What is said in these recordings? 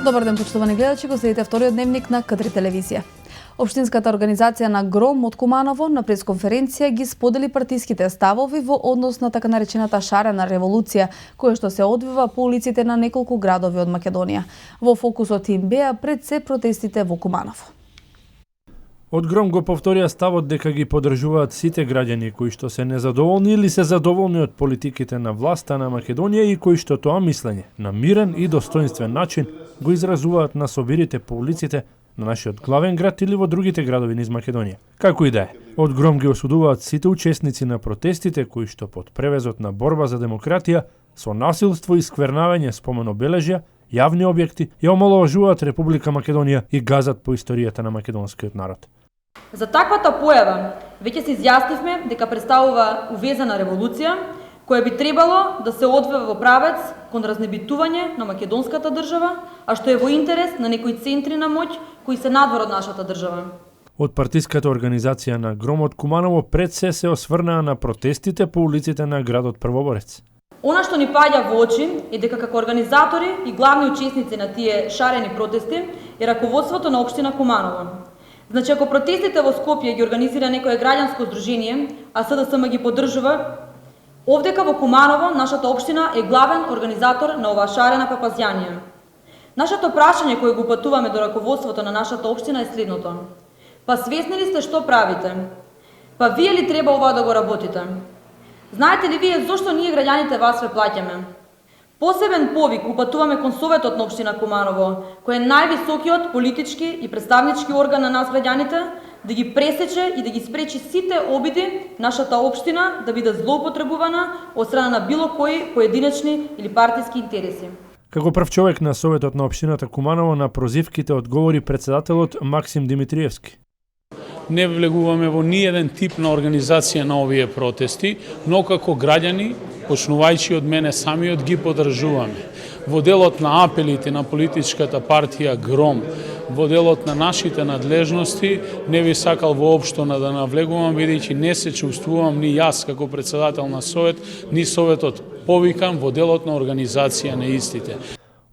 Добар ден, почитувани гледачи, го следите вториот дневник на К3 телевизија. Општинската организација на Гром од Куманово на пресконференција ги сподели партиските ставови во однос на така наречената шарена револуција, која што се одвива по улиците на неколку градови од Македонија. Во фокусот им беа пред се протестите во Куманово. Од Гром го повторија ставот дека ги поддржуваат сите граѓани кои што се незадоволни или се задоволни од политиките на власта на Македонија и кои што тоа мислење на мирен и достоинствен начин го изразуваат на собирите по улиците на нашиот главен град или во другите градови низ Македонија. Како и да е, од Гром ги осудуваат сите учесници на протестите кои што под превезот на борба за демократија со насилство и сквернавање спомен обележја, јавни објекти ја омаловажуваат Република Македонија и газат по историјата на македонскиот народ. За таквата појава веќе се изјаснивме дека представува увезена револуција која би требало да се одвива во правец кон разнебитување на македонската држава, а што е во интерес на некои центри на моќ кои се надвор од нашата држава. Од партиската организација на Гром од Куманово пред се осврнаа на протестите по улиците на градот Првоборец. Она што ни паѓа во очи е дека како организатори и главни учесници на тие шарени протести е раководството на општина Куманово. Значи, ако протестите во Скопје ги организира некое граѓанско здружение, а СДСМ ги поддржува, овдека во Куманово нашата општина е главен организатор на оваа шарена папазјанија. Нашето прашање кое го упатуваме до раководството на нашата општина е следното. Па свесни ли сте што правите? Па вие ли треба ова да го работите? Знаете ли вие зошто ние граѓаните вас ве плаќаме? Посебен повик упатуваме кон Советот на општина Куманово, кој е највисокиот политички и представнички орган на нас граѓаните, да ги пресече и да ги спречи сите обиди нашата општина да биде злоупотребувана од страна на било кои поединечни или партиски интереси. Како прв човек на Советот на општината Куманово на прозивките одговори председателот Максим Димитриевски. Не влегуваме во ниеден тип на организација на овие протести, но како граѓани, почнувајќи од мене самиот, ги поддржуваме. Во делот на апелите на политичката партија Гром, во делот на нашите надлежности, не би сакал воопшто да навлегувам, бидејќи не се чувствувам ни јас како председател на Совет, ни Советот повикан во делот на организација на истите.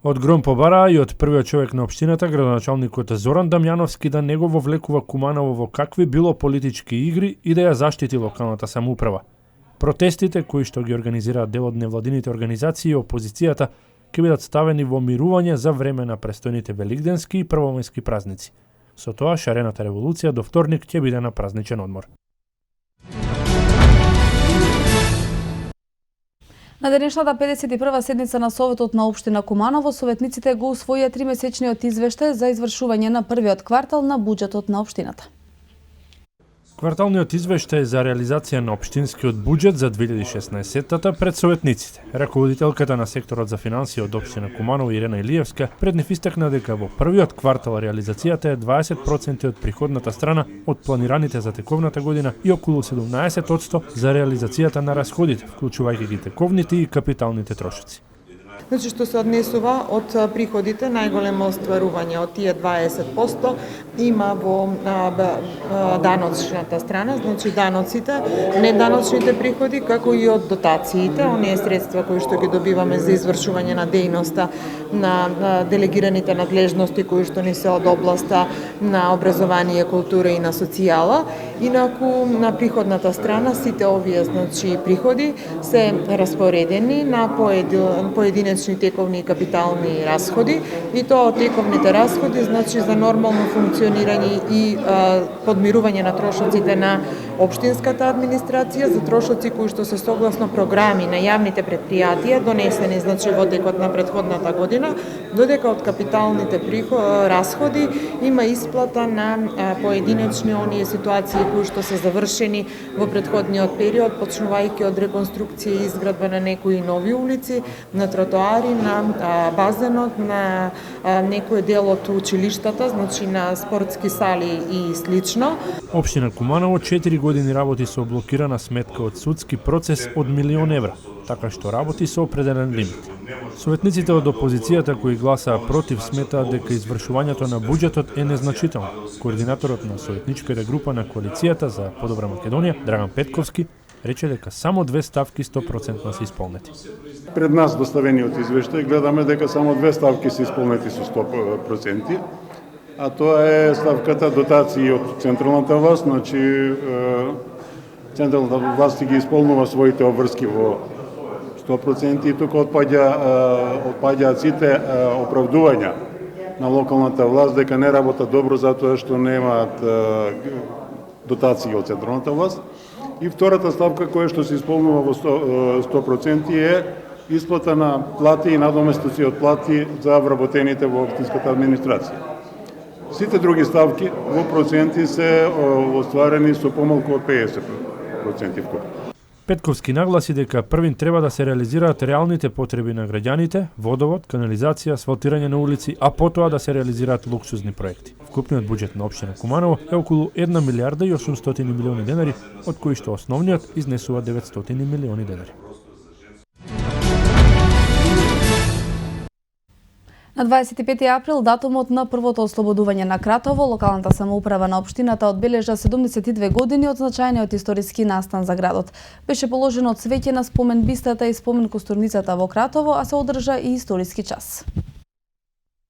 Од Гром побараа и од првиот човек на општината, градоначалникот Зоран Дамјановски, да не го вовлекува Куманово во какви било политички игри и да ја заштити локалната самоуправа. Протестите, кои што ги организираат дел од невладините организации и опозицијата, ќе бидат ставени во мирување за време на престојните великденски и првомајски празници. Со тоа, шарената револуција до вторник ќе биде на празничен одмор. На денешната 51-ва седница на Советот на општина Куманово, советниците го усвоија 3-месечниот извештај за извршување на првиот квартал на буџетот на општината. Кварталниот извештај за реализација на општинскиот буџет за 2016-та пред советниците. Раководителката на секторот за финансии од општина Куманово Ирена Илиевска пред нив истакна дека во првиот квартал реализацијата е 20% од приходната страна од планираните за тековната година и околу 17% за реализацијата на расходите, вклучувајќи ги тековните и капиталните трошоци. Значи, што се однесува од приходите, најголемо остварување од тие 20% има во даночната страна, значи даноците, неданочните приходи, како и од дотациите, оние средства кои што ги добиваме за извршување на дејноста на делегираните надлежности кои што ни се од областа на образование, култура и на социјала. Инаку на приходната страна сите овие значи приходи се распоредени на поединечни тековни и капитални расходи и тоа од тековните расходи значи за нормално функционирање и подмирување на трошоците на општинската администрација, за трошоци кои што се согласно програми на јавните предпријатија донесени значи во текот на претходната година, додека од капиталните расходи има исплата на поединечни оние ситуации кои што се завршени во претходниот период, почнувајќи од реконструкција и изградба на некои нови улици, на тротоари, на базенот, на некој дел од училиштата, значи на спортски сали и слично. Општина Куманово 4 години работи со блокирана сметка од судски процес од €1.000.000, така што работи со определен лимит. Советниците од опозицијата кои гласаа против сметаат дека извршувањето на буџетот е незначително. Координаторот на советничката група на коалицијата за подобра Македонија, Драган Петковски, рече дека само 2 ставки 100% се исполнети. Пред нас доставениот извештај гледаме дека само 2 ставки се исполнети со 100%, а тоа е ставката дотации од централната власт, значи централната власт ги исполнува своите обврски во 100% и тука отпаѓаат сите оправдувања на локалната власт дека не работат добро затоа што немаат дотации од централната власт. И втората ставка која што се исполнува во 100% е исплата на плати и надоместоци од плати за вработените во општинската администрација. Сите други ставки во проценти се остварени со помалку од 50% вкупно. Петковски нагласи дека првин треба да се реализираат реалните потреби на граѓаните, водовод, канализација, асфалтирање на улици, а потоа да се реализираат луксузни проекти. Вкупниот буџет на општина Куманово е околу 1 милиарда и 800 милиони денари, од кои што основниот изнесува 900 милиони денари. На 25 април, датумот на првото ослободување на Кратово, локалната самоуправа на општината одбележа 72 години од значајниот историски настан за градот. Беше положено цвеќе на спомен бистата и спомен костурницата во Кратово, а се одржа и историски час.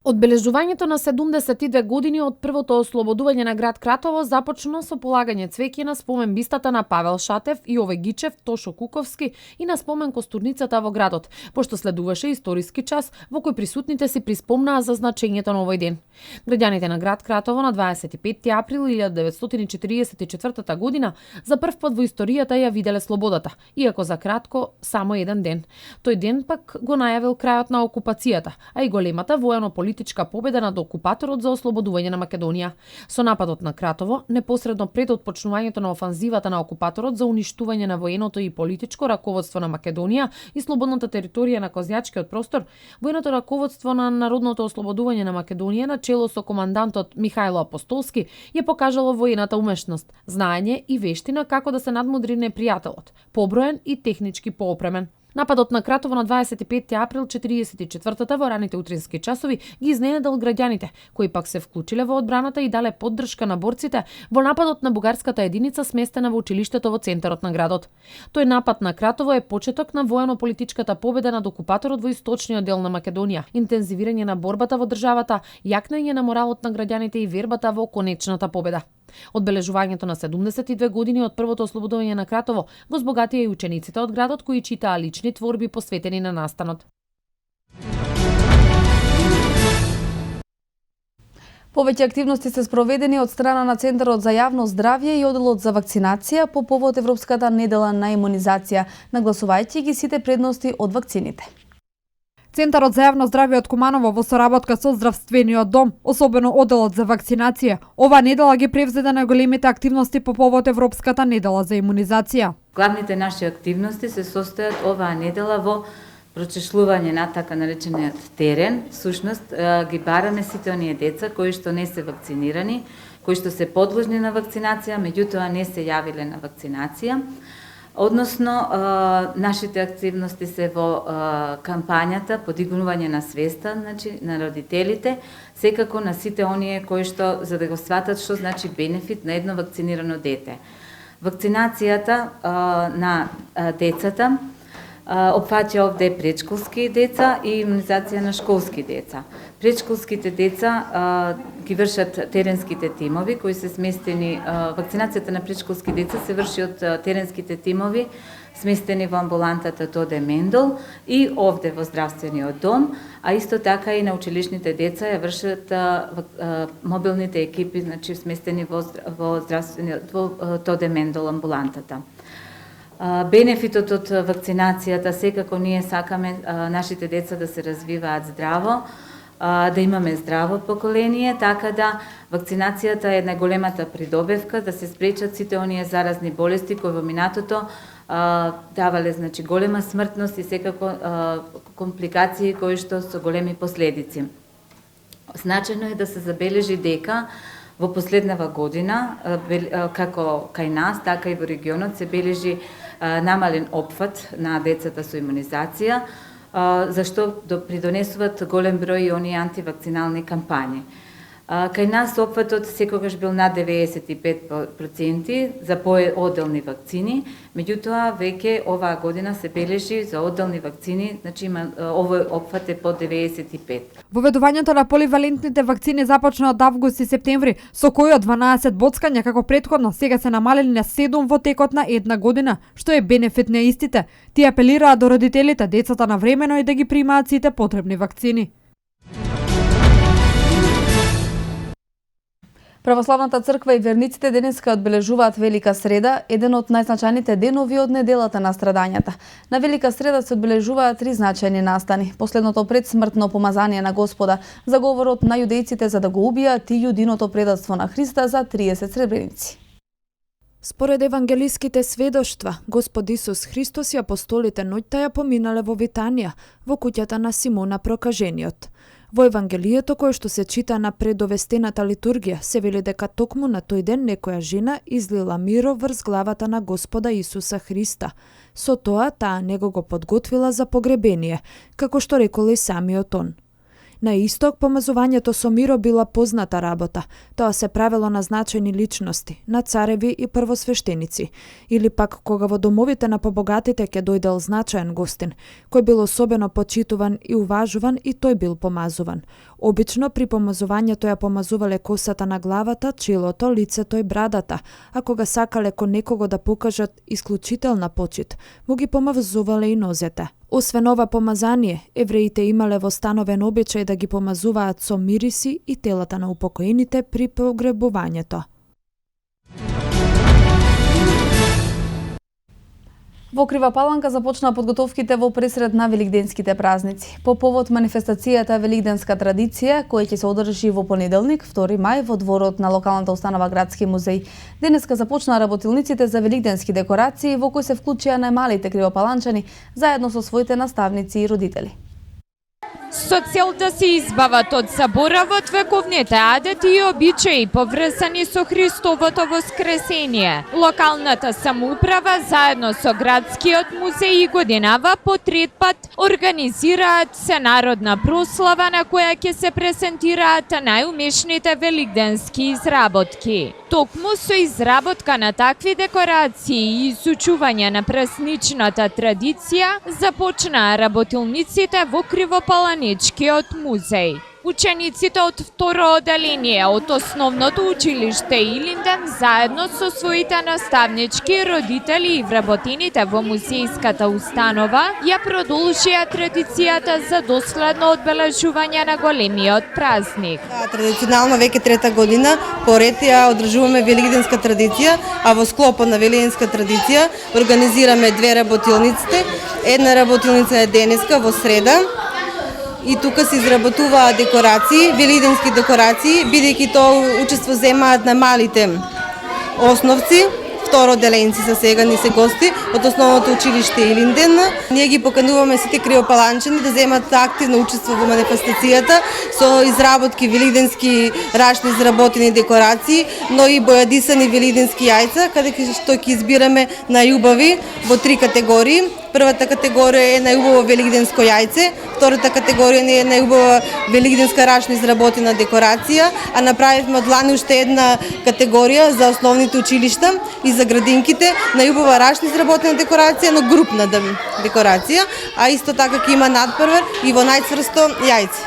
Одбележувањето на 72 години од првото ослободување на град Кратово започна со полагање цвеќе на спомен бистата на Павел Шатев, Јове Гичев, Тошо Куковски и на спомен костурницата во градот, пошто следуваше историски час во кој присутните си приспомнаа за значењето на овој ден. Граѓаните на град Кратово на 25 април 1944 година за прв пат во историјата ја виделе слободата, иако за кратко само еден ден. Тој ден пак го најавил крајот на окупацијата, а и големата воено-политичка победа над окупаторот за ослободување на Македонија. Со нападот на Кратово, непосредно пред отпочнувањето на офанзивата на окупаторот за уништување на военото и политичко раководство на Македонија и слободната територија на Козјачкиот простор, военото раководство на Народното ослободување на Македонија на чело со командантот Михајло Апостолски ја покажало воената умешност, знаење и вештина како да се надмудри непријателот, поброен и технички поопремен. Нападот на Кратово на 25 април 44-та во раните утрински часови ги изненадал граѓаните, кои пак се вклучиле во одбраната и дале поддршка на борците во нападот на бугарската единица сместена во училиштето во центарот на градот. Тој напад на Кратово е почеток на воено-политичката победа над окупаторот во источниот дел на Македонија, интензивирање на борбата во државата, јакнање на моралот на граѓаните и вербата во конечната победа. Одбележувањето на 72 години од првото ослободување на Кратово го збогатија и учениците од градот кои читаа лични творби посветени на настанот. Повеќе активности се спроведени од страна на Центарот за јавно здравје и одделот за вакцинација по повод Европската недела на имунизација, нагласувајќи ги сите предности од вакцините. Центарот за јавно здравје од Куманово во соработка со Здравствениот дом, особено одделот за вакцинација, оваа недела ги превзеде најголемите активности по повод Европската недела за имунизација. Главните наши активности се состојат оваа недела во прочешлување на така наречениот терен. Всушност ги бараме сите оние деца кои што не се вакцинирани, кои што се подложни на вакцинација, меѓутоа не се јавиле на вакцинација. Односно, нашите активности се во кампањата подигнување на свеста, значи на родителите, секако на сите оние кои што за да го сватат што значи бенефит на едно вакцинирано дете. Вакцинацијата на децата опфаќа овде предшколски деца и имунизација на школски деца. Предшколските деца ги вршат теренските тимови кои се сместени, вакцинацијата на предшколски деца се врши од теренските тимови сместени во амбулантата Тоде Мендел и овде во Здравствениот дом, а исто така и на училишните деца ја вршат мобилните екипи, значи сместени во Здравствениот во Тоде Мендел амбулантата. Бенефитот од вакцинацијата секако ние сакаме нашите деца да се развиваат здраво, да имаме здраво поколение, така да вакцинацијата е најголемата придобивка да се спречат сите оние заразни болести кои во минатото давале значи голема смртност и секако компликации кои што со големи последици. Значајно е да се забележи дека во последнава година, како кај нас, така и во регионот, се бележи намален опфат на децата со имунизација, зашто придонесуваат голем број и оние антивакцинални кампањи. Кај нас опфатот секогаш бил над 95% за поодделни вакцини, меѓутоа веќе оваа година се бележи за одделни вакцини, значи има овој опфат е под 95. Воведувањето на поливалентните вакцини започна од август и септември, со кои од 12 боцкања како претходно сега се намалени на 7 во текот на една година, што е бенефит на истите. Тие апелираат до родителите децата навремено и да ги примаат сите потребни вакцини. Православната црква и верниците денеска одбележуваат Велика среда, еден од најзначајните денови од неделата на страдањата. На Велика среда се одбележуваат 3 значајни настани. Последното предсмртно помазание на Господа, заговорот на јудејците за да го убијат и јудиното предадство на Христа за 30 сребреници. Според евангелиските сведоштва, Господ Исус Христос и апостолите ноќта ја поминале во Витанија, во куќата на Симона Прокажениот. Во Евангелието кое што се чита на предовестената литургија, се вели дека токму на тој ден некоја жена излила миро врз главата на Господа Исуса Христа. Со тоа таа него го подготвила за погребение, како што рекол и самиот он. На исток, помазувањето со миро била позната работа. Тоа се правело на значајни личности, на цареви и првосвештеници, или пак кога во домовите на побогатите ќе дојдел значаен гостин, кој бил особено почитуван и уважуван и тој бил помазуван. Обично при помазувањето ја помазувале косата на главата, челото, лицето и брадата, а кога сакале кон некого да покажат исклучителна почит, му ги помазувале и нозете. Освен ова помазание, евреите имале востановен обичај да ги помазуваат со мириси и телата на упокоените при погребувањето. Во Крива Паланка започна подготовките во пресред на великденските празници. По повод манифестацијата Великденска традиција, која ќе се одржи во понеделник, 2 мај, во дворот на локалната установа Градски музеј. Денеска започна работилниците за великденски декорации, во кои се вклучија најмалите кривопаланчани, заедно со своите наставници и родители. Со цел да се избават од заборавот вековните адети и обичаи поврзани со Христовото воскресение. Локалната самоуправа заедно со Градскиот музеј и годинава по трет пат организираат сенародна прослава на која ќе се презентираат најумешните великденски изработки. Токму со изработка на такви декорации и изучување на празничната традиција започнаа работилниците во Кривопаланичкиот музеј. Учениците од второ оделение од основното училиште Илинден заедно со своите наставнички, родители и вработените во музејската установа ја продолжија традицијата за доследно одбележување на големиот празник. Традиционално веќе трета година поред ја одржуваме великденска традиција, а во склопот на великденска традиција организираме 2 работилниците. Една работилница е денеска во среда, и тука се изработуваат декорации, великденски декорации, бидејќи тоа учество земаат на малите основци, второ деленци се сега ни се гости од основното училиште Илинден. Ние ги покануваме сите кривопаланчани да земат активно учество во манифестацијата со изработки великденски рачно изработени декорации, но и бојадисани великденски јајца, каде што ќе избираме најубави во 3 категории. Првата категорија е најубаво великденско јајце, втората категорија е најубава великденска рачно изработена декорација, а направивме од лани уште една категорија за основните училишта и за градинките, најубава рачно изработена декорација, но групна декорација, а исто така ќе има надпрвар и во најцврсто јајце.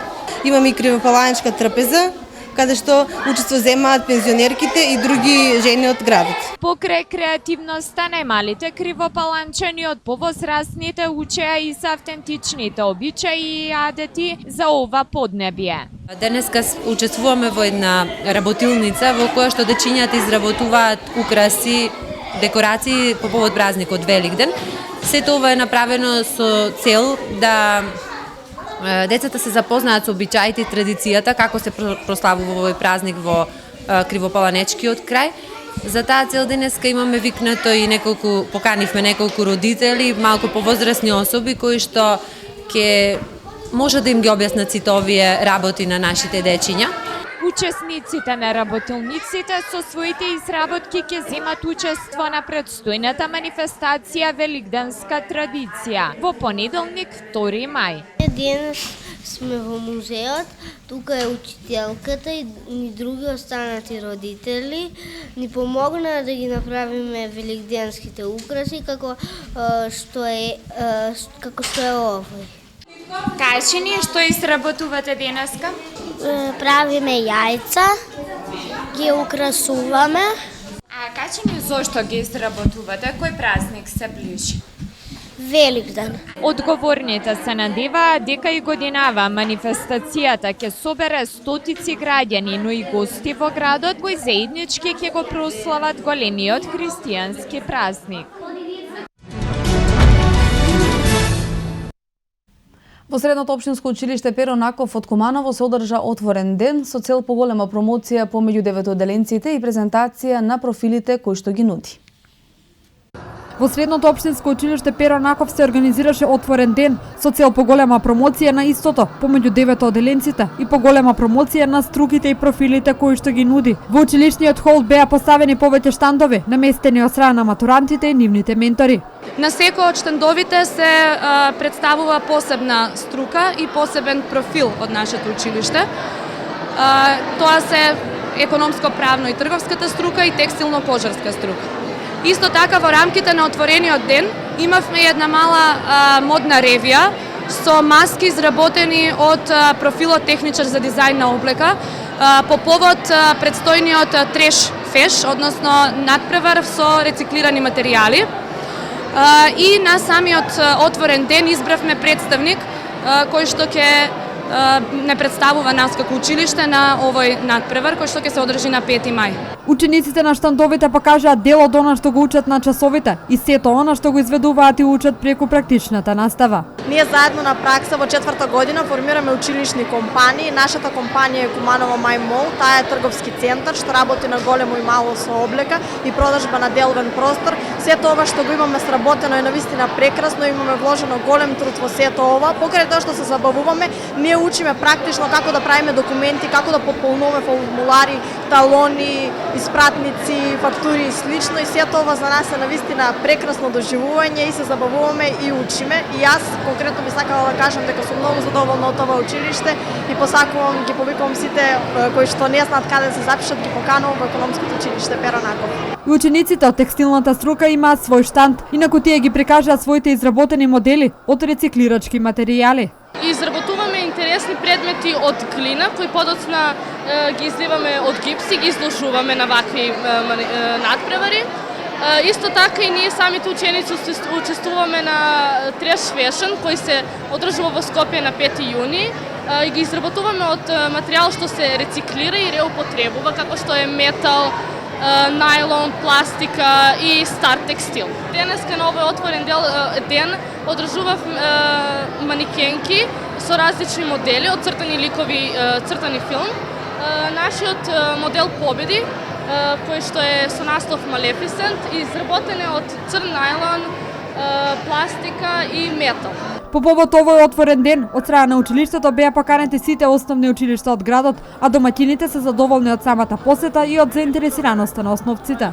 Имаме и кривопаланичка трпеза, каде што учество земаат пензионерките и други жени од градот. Покрај креативноста, најмалите кривопаланчани од повозрастните учеа и за автентичните обичаи и адети за ова поднебие. Денеска учествуваме во една работилница во која што дечињата изработуваат украси, декорации по повод празникот Великден. Сето ова е направено со цел да децата се запознаат со обичаите и традицијата, како се прославува овој празник во Кривопаланечкиот крај. За таа цел денеска имаме викнато и поканивме неколку родители, малку повозрастни особи кои што ќе може да им ги објаснат сите овие работи на нашите дечиња. Учесниците на работилниците со своите изработки ќе земат учество на предстојната манифестација Великденска традиција во понеделник 2 мај. Денес сме во музеот, тука е учителката и други останати родители. Ни помогна да ги направиме великденските украси како што е овој. Кажи ни што изработувате денеска? Правиме јајца, ги украсуваме. А кажи ни зошто ги изработувате? Кој празник се ближи? Великден. Одговорните се надеваат дека и годинава манифестацијата ќе собере стотици граѓани, но и гости во градот кои заеднички ќе го прослават големиот христијански празник. Во Средното општинско училиште Перо Наков од Куманово се одржа отворен ден со цел поголема промоција помеѓу деветоделенците и презентација на профилите кои што ги нуди. Во Средното општинско училиште Перо Наков се организираше отворен ден со цел поголема промоција на истото помеѓу деветоделенците и поголема промоција на струките и профилите кои што ги нуди. Во училишниот хол беа поставени повеќе штандови, наместени од страна на матурантите и нивните ментори. На секој од штандовите се представува посебна струка и посебен профил од нашето училиште. Тоа се економско-правно и трговската струка и текстилно-кожарска струка. Исто така во рамките на отворениот ден имавме една мала модна ревија со маски изработени од профилот техничар за дизајн на облека по повод предстојниот треш феш, односно надпревар со рециклирани материјали. И на самиот отворен ден избравме представник кој што ќе не представува нас како училиште на овој надпревар кој што ќе се одржи на 5 мај. Учениците на штандовите покажаат дел од она што го учат на часовите и сето она што го изведуваат и учат преку практичната настава. Ние заедно на пракса во 4-та година формираме училишни компании. Нашата компанија е Куманово Мај Мол, таа е трговски центар што работи на големо и мало со облека и продажба на деловен простор. Сето ова што го имаме сработено е навистина прекрасно, имаме вложено голем труд во сето ова. Покрај тоа што се забавуваме, ние учиме практично како да правиме документи, како да пополнуваме формулари, талони, испратници, фактури и слично, и сето ова за нас е навистина прекрасно доживување и се забавуваме и учиме. И јас конкретно би сакала да кажам дека сум многу задоволна од ова училиште и посакувам, ги повикувам сите кои што не знаат каде се запишат, ги поканувам во економското училиште Перо Наков. И учениците од текстилната струка имаат свој штанд, инаку тие ги прикажаат своите изработени модели од рециклирачки материјали. Изработуваме интересни предмети од глина кои подоцна ги изливаме од гипс и ги изложуваме на вакви надпревари. Исто така и ние самите ученици учествуваме на треш фешн кој се одржува во Скопје на 5 јуни и ги изработуваме од материјал што се рециклира и реупотребува, како што е метал, најлон, пластика и стар текстил. Денеска на овој отворен ден одржував манекенки со различни модели од цртани ликови, цртани филм. Нашиот модел победи, кој што е со наслов Малефисент, изработен е од црн најлон, пластика и метал. По повод овој отворен ден, од страна на училиштето беа поканети сите основни училишта од градот, а домаќините се задоволни од самата посета и од заинтересираноста на основците.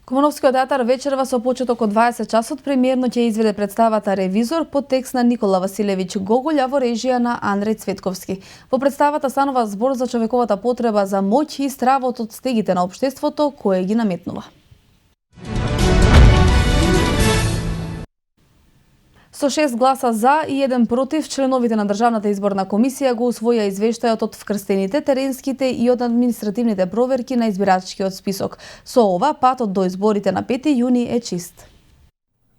Кумановскиот театар вечерва со почеток од 20 часот премиерно ќе изведе представата Ревизор под текст на Никола Василевиќ Гоголј, во режија на Андреј Цветковски. Во представата станува збор за човековата потреба за моќ и стравот од стегите на општеството кое ги наметнува. Со 6 гласа за и 1 против, членовите на Државната изборна комисија го усвоја извештајот од вкрстените, теренските и од административните проверки на избирачкиот список. Со ова, патот до изборите на 5 јуни е чист.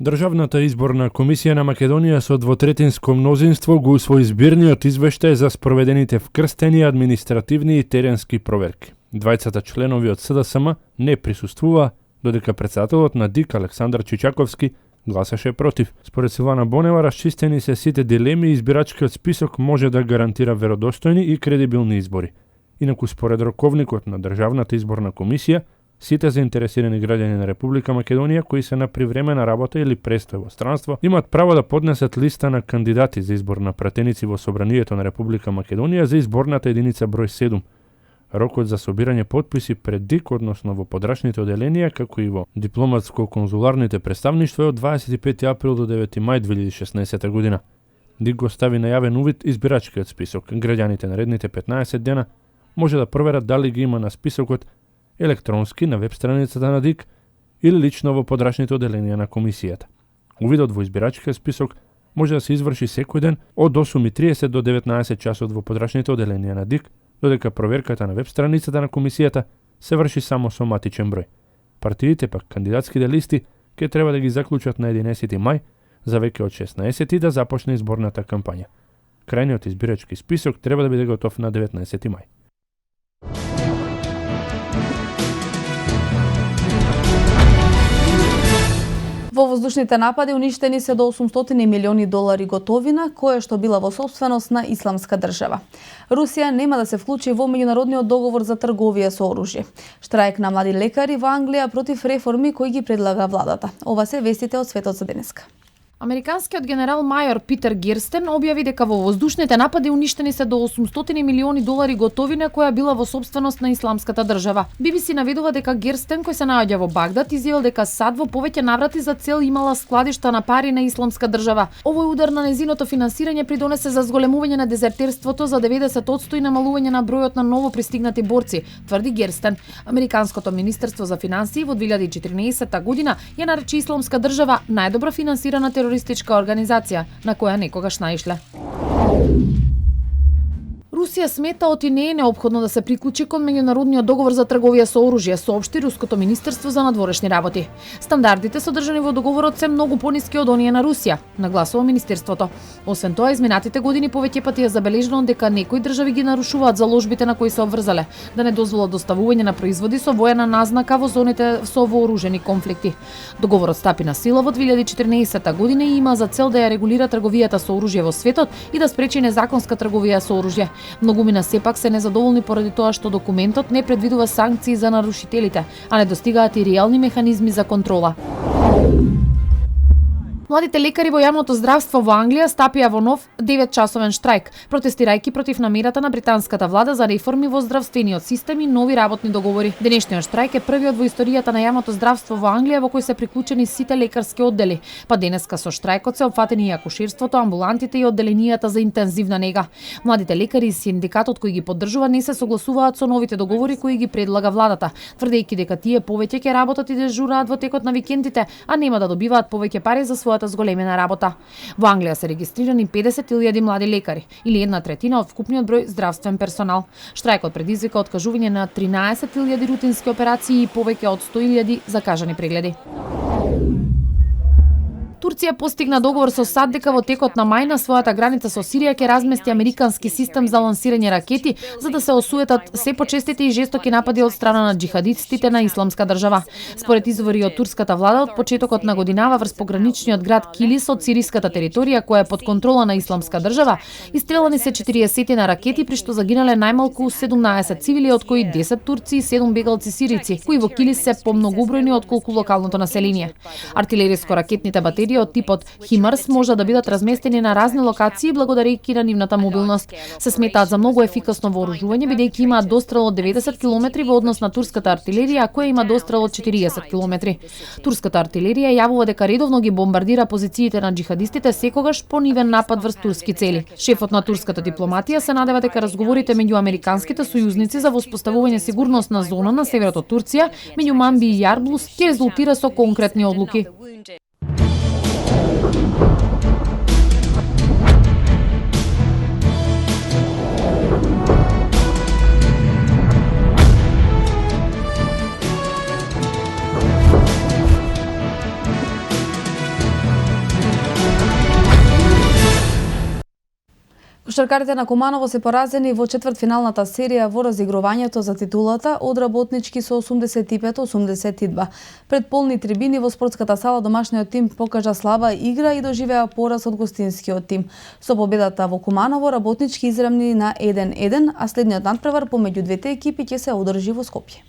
Државната изборна комисија на Македонија со двотретинско мнозинство го усвои збирниот извештај за спроведените вкрстени, административни и теренски проверки. Двајцата членови од СДСМ не присуствува, додека претседателот на ДИК Александар Чичаковски гласаше против. Според Силвана Бонева, расчистени се сите дилеми и избирачкиот список може да гарантира веродостојни и кредибилни избори. Инаку според раковникот на Државната изборна комисија, Сите заинтересирани граѓани на Република Македонија кои се на привремена работа или престој во странство имаат право да поднесат листа на кандидати за избор на пратеници во Собранието на Република Македонија за изборната единица број 7. Рокот за собирање подписи пред ДИК, односно во подрачните оделенија, како и во дипломатско-конзуларните представништва е од 25 април до 9 мај 2016 година. ДИК го стави на јавен увид избирачкиот список. Граѓаните наредните 15 дена може да проверат дали ги има на списокот електронски на веб страницата на ДИК или лично во подрачните оделенија на комисијата. Увидот во избирачкиот список може да се изврши секој ден од 8:30 до 19 часот во подрачните оделенија на ДИК, додека проверката на веб страницата на комисијата се врши само со матичен број. Партиите пак кандидатските листи ќе треба да ги заклучат на 11 мај, за веќе од 16 да започне изборната кампања. Крајниот избирачки список треба да биде готов на 19 мај. Во воздушните напади уништени се до 800 милиони долари готовина, која што била во собственост на Исламска држава. Русија нема да се вклучи во меѓународниот договор за трговија со оружје. Штрајк на млади лекари во Англија против реформи кои ги предлага владата. Ова се вестите од светот за денеска. Американскиот генерал мајор Питер Герстен објави дека во воздушните напади уништени се до 800 милиони долари готовина која била во собственост на Исламската држава. BBC наведува дека Герстен, кој се наоѓа во Багдад, изјавил дека САД во повеќе наврати за цел имала складишта на пари на Исламска држава. Овој удар на незиното финансирање придонесе за зголемување на дезертерството за 90% и намалување на бројот на ново пристигнати борци, тврди Герстен. Американското министерство за финансии во 2014 година ја нарече Исламска држава најдобро финансирана терористичка организација на која некогаш наишле. Русија смета оти не е неопходно да се приклучи кон меѓународниот договор за трговија со оружје, соопшти Руското министерство за надворешни работи. Стандардите содржани во договорот се многу пониски од оние на Русија, нагласува министерството. Освен тоа, изминатите години повеќе пати е забележано дека некои држави ги нарушуваат заложбите на кои се обврзале, да не дозволат доставување на производи со воена назнака во зоните со вооружени конфликти. Договорот стапи на сила во 2014 година и има за цел да ја регулира трговијата со оружје во светот и да спречи незаконска трговија со оружје. Многумина сепак се незадоволни поради тоа што документот не предвидува санкции за нарушителите, а не достигаат и реални механизми за контрола. Младите лекари во јавното здравство во Англија стапија во нов 9-часовен штрајк, протестирајќи против намерата на британската влада за реформи во здравствениот систем и нови работни договори. Денешниот штрајк е првиот во историјата на јавното здравство во Англија во кој се приклучени сите лекарски оддели, па денеска со штрајкот се опфатени и акушерството, амбулантите и одделенијата за интензивна нега. Младите лекари и синдикатот кој ги поддржува не се согласуваат со новите договори кои ги предлага владата, тврдејќи дека тие повеќе ќе работат и дежураат во текот на викендите, а нема да добиваат повеќе пари за својата зголемена работа. Во Англија се регистрирани 50.000 млади лекари, или 1/3 од вкупниот број здравствен персонал. Штрајкот предизвика откажување на 13.000 рутински операции и повеќе од 100.000 закажани прегледи. Турција постигна договор со САД дека во текот на мај на својата граница со Сирија ќе размести американски систем за лансирање ракети за да се осуетат се почестите и жестоки напади од страна на џихадистите на Исламска држава. Според извори од турската влада, од почетокот на годинава врз пограничниот град Килис од сириската територија која е под контрола на Исламска држава, истрелани се 40 на ракети при што загинале најмалку 17 цивили, од кои 10 турци и 7 бегалци сирици, кои во Килис се помногубројни отколку локалното население. Артилериско-ракетните батерии од типот Химарс може да бидат разместени на разни локации благодарејќи на нивната мобилност. Се сметаат за многу ефикасно вооружување бидејќи имаат дострел од 90 км во однос на турската артилерија која има дострел од 40 км. Турската артилерија јавува дека редовно ги бомбардира позициите на џихадистите секогаш по нивен напад врз турски цели. Шефот на турската дипломатија се надева дека разговорите меѓу американските сојузници за воспоставување сигурносна зона на северот од Турција, меѓу Манби и Јарблус, ќе резултира со конкретни одлуки. Кошаркарите на Куманово се поразени во четвртфиналната серија во разигрувањето за титулата од работнички со 85-82. Пред полни трибини во спортската сала домашниот тим покажа слаба игра и доживеа пораз од гостинскиот тим. Со победата во Куманово работнички изравни на 1-1, а следниот надпревар помеѓу двете екипи ќе се одржи во Скопје.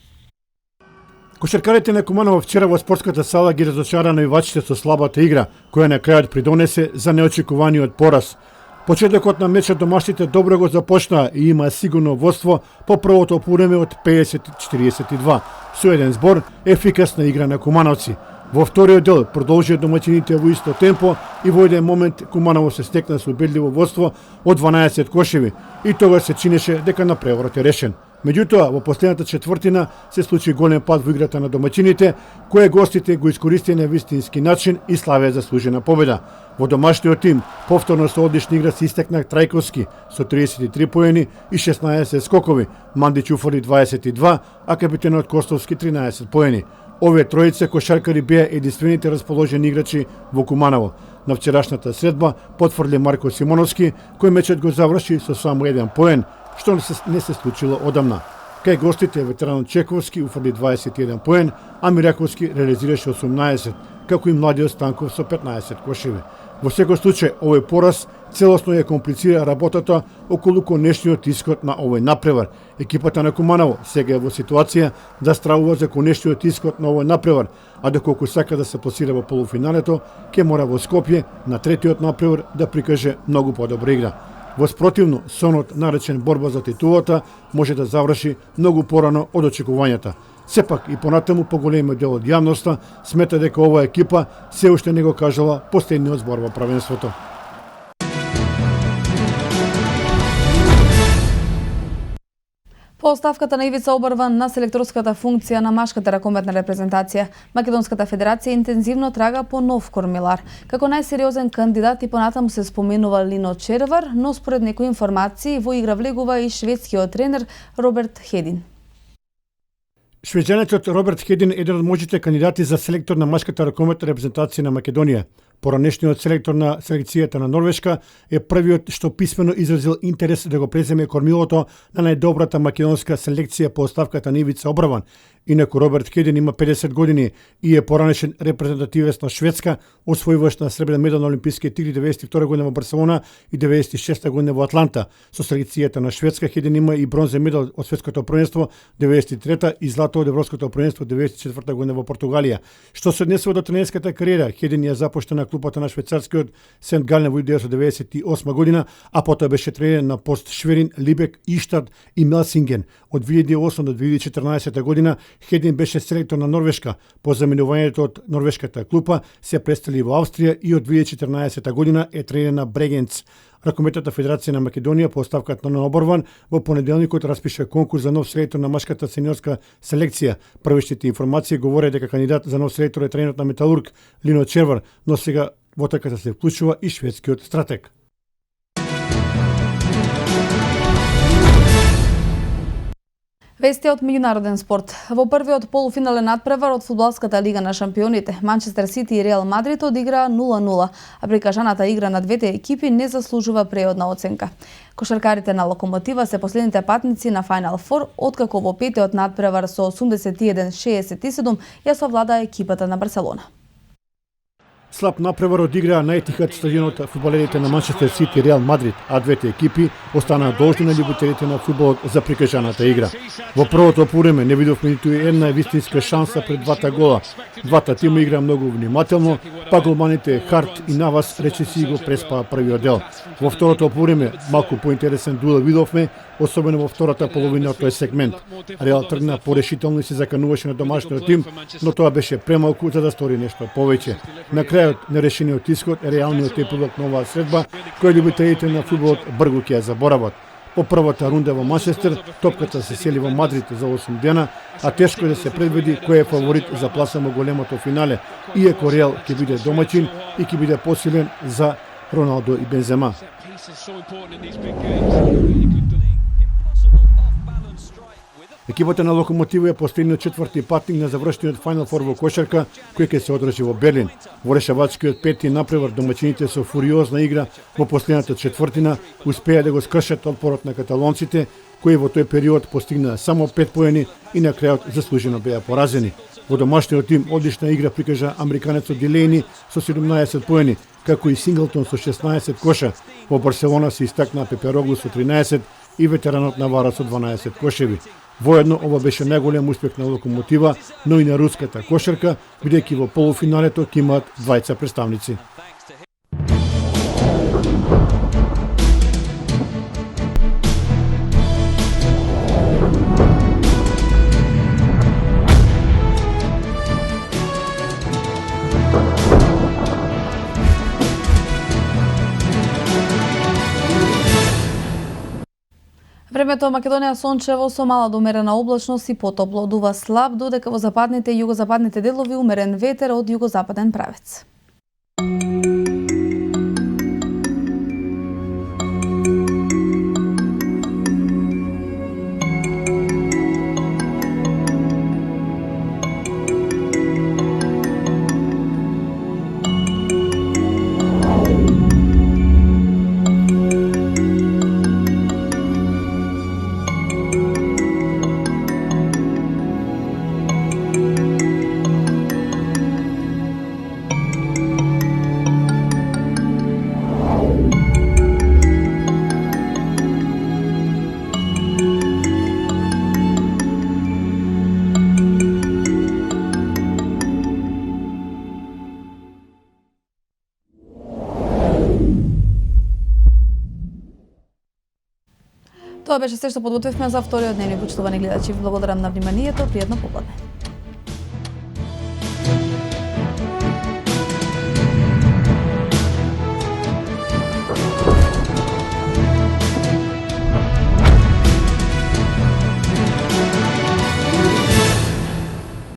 Кошаркарите на Куманово вчера во спортската сала ги разочара навивачите со слабата игра, која на крајот придонесе за неочекуваниот пораз. Почетокот на мечот домашните добро го започнаа и има сигурно водство по првото полувреме од 50-42, со еден збор ефикасна игра на кумановци. Во вториот дел продолжија домаќините во исто темпо и во еден момент Куманово се стекна со убедливо водство од 12 кошеви и тогаш се чинеше дека напреворот е решен. Меѓутоа, во последната четвртина се случи голем пад во играта на домаќините, кој гостите го искористија на вистински начин и славеа заслужена победа. Во домашниот тим, повторно со одлична игра се истекна Трајковски со 33 поени и 16 скокови, Мандич уфрли 22, а капитенот Костовски 13 поени. Овие тројица кошаркари беа единствените расположени играчи во Куманово. На вчерашната средба потврди Марко Симоновски, кој мечот го заврши со само еден поен, што не се случило одамна. Кај гостите ветеранот Чековски уфрли 21 поен, а Мираковски реализираше 18, како и младиот Станков со 15 кошеви. Во секој случај, овој пораз целосно ја комплицира работата околу конечниот исход на овој напревар. Екипата на Куманово сега е во ситуација да стравува за конечниот исход на овој напревар, а доколку сака да се пласира во полуфиналето, ќе мора во Скопје на третиот напревар да прикаже многу подобра игра. Во спротивно, сонот наречен борба за титулата може да заврши многу порано од очекувањата. Сепак и понатаму поголемиот дел од јавноста смета дека оваа екипа се уште не го кажала последниот збор во правенството. По оставката на Ивица Обрван на селекторската функција на машката ракометна репрезентација, Македонската федерација интензивно трага по нов кормилар. Како најсериозен кандидат и понатаму се споменува Лино Червар, но според некои информации во игра влегува и шведскиот тренер Роберт Хедин. Швеđанецот Роберт Хедин е еден од можните кандидати за селектор на машката ракометна репрезентација на Македонија. Поранешниот селектор на селекцијата на Норвешка е првиот што писмено изразил интерес да го преземе кормилото на најдобрата македонска селекција по оставката на Ивица Обрван. Инаку Роберт Хедин има 50 години и е поранешен репрезентативец на Шведска, освојуваш на сребрен медал на Олимписките игри 92 година во Барселона и 96 година во Атланта. Со селекцијата на Шведска Хедин има и бронзен медал од светското првенство 93 и злато од европското првенство 94 година во Португалија. Што се однесува до тренерската кариера, Хедин ја започна на клупата на швајцарскиот Сент Гален во 1998 година, а потоа беше тренер на Пост Шверин, Либек, Иштад и Мелсинген. Од 2008 до 2014 година Хедин беше селектор на Норвешка. По заменувањето од норвешката клупа се престали во Австрија и од 2014 година е тренер на Брегенц. Ракометната федерација на Македонија по оставката на Обрван во понеделникот распиша конкурс за нов селектор на машката сениорска селекција. Првичните информации говорат дека кандидат за нов селектор е тренерот на Металург Лино Червар, но сега во трката се вклучува и шведскиот стратег. Вести од меѓународен спорт. Во првиот полуфинален надпревар од фудбалската лига на шампионите, Манчестер Сити и Реал Мадрид одиграа 0-0, а прикажаната игра на двете екипи не заслужува преодна оценка. Кошаркарите на Локомотива се последните патници на Final Four, откако во петиот надпревар со 81-67 ја совладаа екипата на Барселона. Слаб напревар одиграа на Етихад стадионот фудбалерите на Манчестер Сити и Реал Мадрид, а двете екипи останаа должни на љубителите на фудбалот за прикажаната игра. Во првото полувреме не видовме ниту една вистинска шанса пред двата гола. Двата тима играа многу внимателно, па голманите Харт и Навас речиси го преспаа првиот дел. Во второто полувреме малку поинтересен дуел видовме, особено во втората половина од тој сегмент. Реал тргна порешително и се закануваше на домашниот тим, но тоа беше премалку за да стори нешто повеќе. На крајот нерешениот исход е реалниот епилог на оваа средба, која љубителите на фудбалот брзо ќе ја заборават. По првата рунда во Манчестер, топката се сели во Мадрид за 8 дена, а тешко е да се предвиди кој е фаворит за пласа во големото финале, иако Реал ќе биде домаќин и ќе биде посилен за Роналдо и Бензема. Екипата на Локомотива е постигнала четврти патник на завршениот Final Four во кошарка, кој ќе се одржи во Берлин. Во решавачкиот пети напревар домаќините со фуриозна игра во последната четвртина успеа да го скршат отпорот на каталонците, кои во тој период постигнаа само 5 поени и на крајот заслужено беа поразени. Во домашниот тим одлична игра прикажа американецот Дилејни со 17 поени, како и Синглтон со 16 коша. Во Барселона се истакнаа Пепероглу со 13 и ветеранот на Вара со 12 кошеви. Воедно ова беше најголем успех на Локомотива, но и на руската кошарка, бидејќи во полуфиналето ќе имаат двајца представници. Времето во Македонија сончево со мала до умерена облачност и потопло. Дува слаб, додека во западните и југозападните делови умерен ветер од југозападен правец. Тоа беше се што подготвивме за вториот дневник, почитувани гледачи. Благодарам на вниманието, пријатно попладне.